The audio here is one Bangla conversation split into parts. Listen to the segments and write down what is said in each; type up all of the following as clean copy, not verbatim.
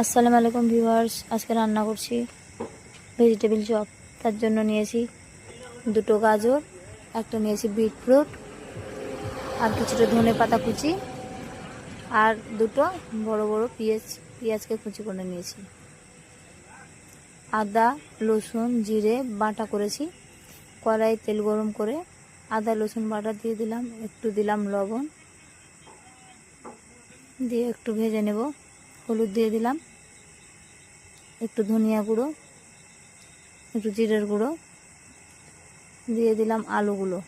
আসসালামু আলাইকুম ভিউয়ার্স, আজকে রান্না করছি ভেজিটেবিল চপ। তার জন্য নিয়েছি দুটো গাজর, একটা নিয়েছি বিটরুট, আর কিছুটা ধনে পাতা কুচি, আর দুটো বড় বড় পেঁয়াজকে কুচি করে নিয়েছি। আদা রসুন জিরে বাটা করেছি। কড়াইয়ে তেল গরম করে আদা রসুন বাটা দিয়ে দিলাম, একটু দিলাম লবণ দিয়ে একটু ভেজে নেব। হলুদ দিয়ে দিলাম, একটু ধনিয়া গুঁড়ো, একটু জিরের গুঁড়ো দিয়ে দিলাম। আলুগুলো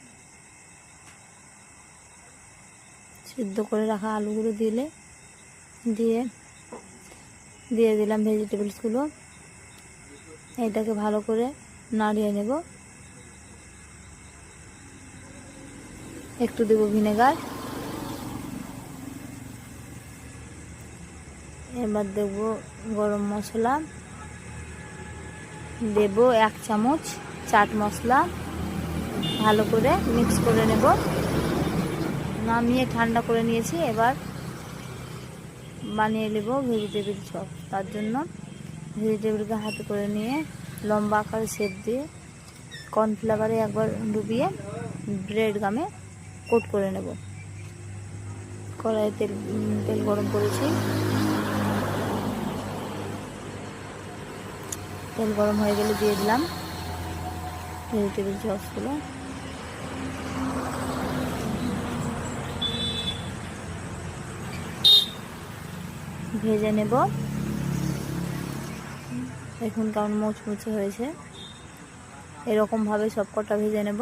সিদ্ধ করে রাখা আলুগুলো দিয়ে দিলাম ভেজিটেবলসগুলো। এটাকে ভালো করে নাড়িয়ে নেব। একটু দেব ভিনেগার, এবার দেব গরম মশলা, দেব 1 চামচ চাট মশলা। ভালো করে মিক্স করে নেব। নামিয়ে ঠান্ডা করে নিয়েছি। এবার বানিয়ে নেব ভেজিটেবিল চপ। তার জন্য ভেজিটেবিলকে হাতে করে নিয়ে লম্বা আকারে শেপ দিয়ে কর্নফ্লাওয়ারে একবার ডুবিয়ে ব্রেড গামে কোট করে নেব। কড়াইয়ে তেল গরম করেছি। তেল গরম হয়ে গেলে দিয়ে দিলাম ভেজিটেবিল চপসগুলো। ভেজে নেব। দেখুন কেমন মুচমুচে হয়েছে। এরকমভাবে সবকটা ভেজে নেব।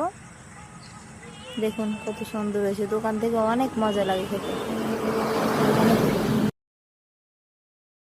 দেখুন কত সুন্দর হয়েছে। দোকান থেকে অনেক মজা লাগে খেতে।